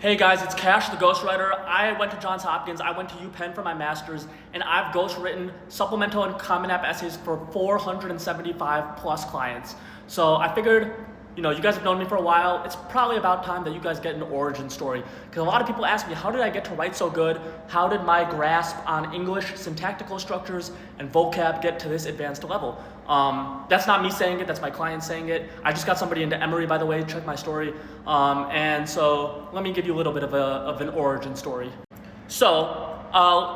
Hey guys, it's Cash the ghostwriter. I went to Johns Hopkins, I went to UPenn for my master's, and I've ghostwritten supplemental and Common App essays for 475 plus clients. So I figured, you guys have known me for a while, it's probably about time that you guys get an origin story. Because a lot of people ask me, how did I get to write so good? How did my grasp on English syntactical structures and vocab get to this advanced level? That's not me saying it, that's my client saying it. I just got somebody into Emory, by the way, check my story. And so let me give you a little bit of an origin story. So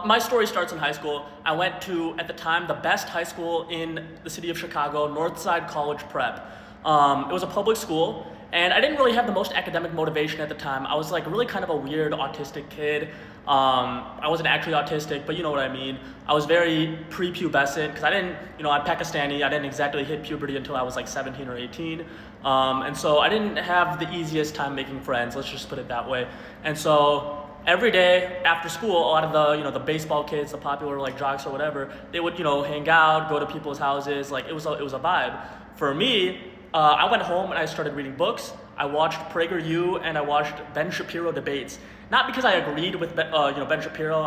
my story starts in high school. I went to, at the time, the best high school in the city of Chicago, Northside College Prep. It was a public school, and I didn't really have the most academic motivation at the time. I was like really kind of a weird autistic kid. I wasn't actually autistic, but you know what I mean. I was very prepubescent because I'm Pakistani. I didn't exactly hit puberty until I was like 17 or 18. And so I didn't have the easiest time making friends, let's just put it that way. And so every day after school, a lot of the baseball kids, the popular like jocks or whatever, they would, hang out, go to people's houses. Like it was a vibe. For me, I went home and I started reading books. I watched PragerU and I watched Ben Shapiro debates. Not because I agreed with Ben Shapiro.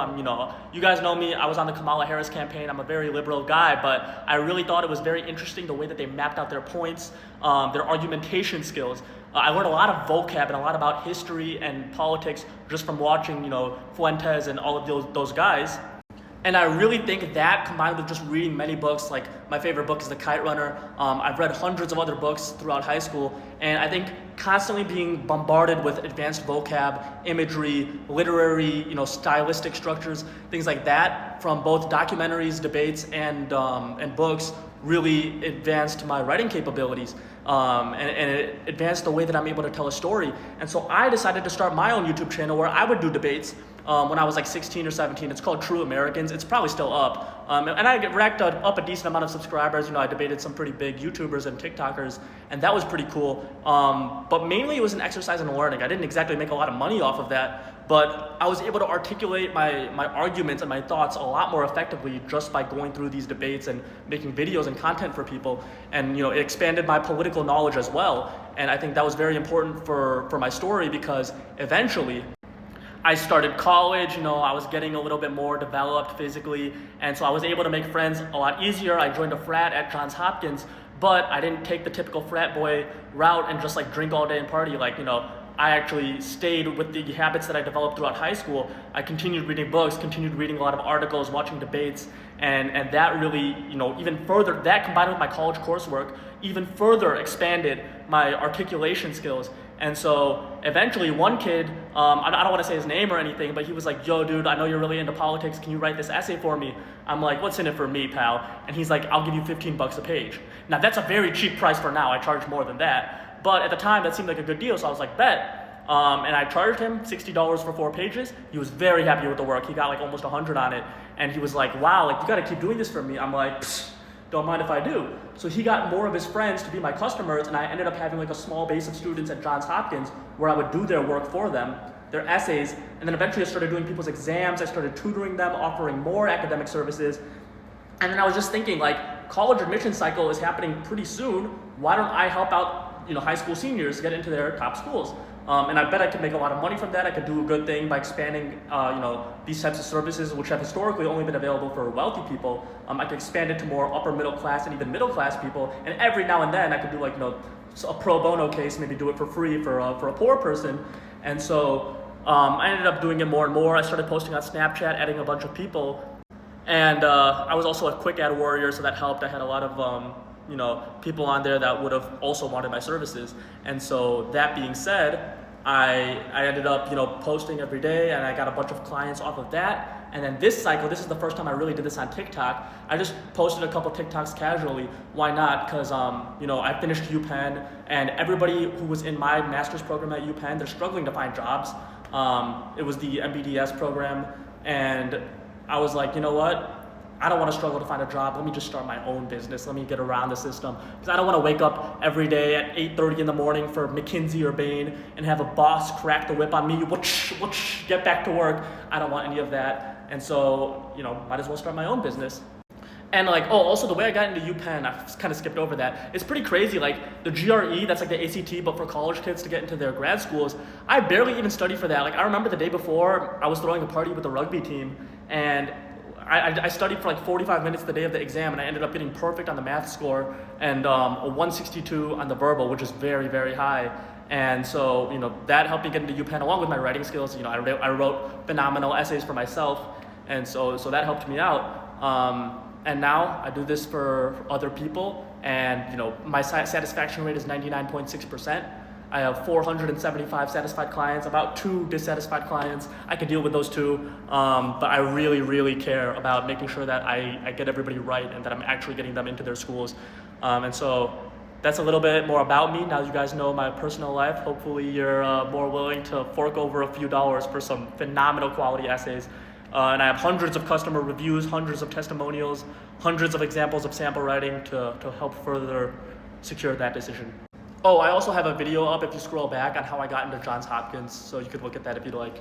You guys know me. I was on the Kamala Harris campaign. I'm a very liberal guy, but I really thought it was very interesting the way that they mapped out their points, their argumentation skills. I learned a lot of vocab and a lot about history and politics just from watching, Fuentes and all of those guys. And I really think that combined with just reading many books, like my favorite book is The Kite Runner. I've read hundreds of other books throughout high school, and I think constantly being bombarded with advanced vocab, imagery, literary, stylistic structures, things like that from both documentaries, debates, and books really advanced my writing capabilities. And it advanced the way that I'm able to tell a story. And so I decided to start my own YouTube channel where I would do debates when I was like 16 or 17. It's called True Americans. It's probably still up. And I racked up a decent amount of subscribers. I debated some pretty big YouTubers and TikTokers, and that was pretty cool. But mainly it was an exercise in learning. I didn't exactly make a lot of money off of that, but I was able to articulate my arguments and my thoughts a lot more effectively just by going through these debates and making videos and content for people. And it expanded my political knowledge as well. And I think that was very important for my story because eventually I started college, I was getting a little bit more developed physically, and so I was able to make friends a lot easier. I joined a frat at Johns Hopkins, but I didn't take the typical frat boy route and just like drink all day and party. I actually stayed with the habits that I developed throughout high school. I continued reading books, continued reading a lot of articles, watching debates, and that really, even further, that combined with my college coursework, even further expanded my articulation skills. And so eventually one kid, I don't want to say his name or anything, but he was like, yo dude, I know you're really into politics, can you write this essay for me? I'm like, what's in it for me, pal? And he's like, I'll give you $15 a page. Now that's a very cheap price for now, I charge more than that. But at the time that seemed like a good deal, so I was like, bet. And I charged him $60 for 4 pages. He was very happy with the work. He got like almost 100 on it. And he was like, wow, you gotta keep doing this for me. I'm like, don't mind if I do. So he got more of his friends to be my customers, and I ended up having like a small base of students at Johns Hopkins where I would do their work for them, their essays, and then eventually I started doing people's exams. I started tutoring them, offering more academic services. And then I was just thinking, like, college admission cycle is happening pretty soon. Why don't I help out, high school seniors get into their top schools? And I bet I could make a lot of money from that. I could do a good thing by expanding, these types of services, which have historically only been available for wealthy people. I could expand it to more upper middle class and even middle class people. And every now and then I could do a pro bono case, maybe do it for free for a poor person. And so I ended up doing it more and more. I started posting on Snapchat, adding a bunch of people. And I was also a quick ad warrior, so that helped. I had a lot of people on there that would have also wanted my services. And so that being said, I ended up, posting every day, and I got a bunch of clients off of that. And then this cycle, this is the first time I really did this on TikTok. I just posted a couple TikToks casually. Why not? Because, I finished UPenn, and everybody who was in my master's program at UPenn, they're struggling to find jobs. It was the MBDS program, and I was like, you know what? I don't want to struggle to find a job. Let me just start my own business. Let me get around the system. Because I don't want to wake up every day at 8:30 in the morning for McKinsey or Bain and have a boss crack the whip on me. Get back to work. I don't want any of that. And so, might as well start my own business. And like, oh, also the way I got into UPenn, I kind of skipped over that. It's pretty crazy. Like the GRE, that's like the ACT, but for college kids to get into their grad schools, I barely even studied for that. Like I remember the day before, I was throwing a party with the rugby team, and I studied for like 45 minutes the day of the exam, and I ended up getting perfect on the math score and a 162 on the verbal, which is very, very high. And so, that helped me get into UPenn along with my writing skills. I wrote phenomenal essays for myself, and so that helped me out. And now I do this for other people, and my satisfaction rate is 99.6%. I have 475 satisfied clients, about 2 dissatisfied clients. I can deal with those 2, but I really, really care about making sure that I get everybody right and that I'm actually getting them into their schools. And so that's a little bit more about me. Now you guys know my personal life. Hopefully you're more willing to fork over a few dollars for some phenomenal quality essays. And I have hundreds of customer reviews, hundreds of testimonials, hundreds of examples of sample writing to help further secure that decision. Oh, I also have a video up if you scroll back on how I got into Johns Hopkins, so you could look at that if you'd like.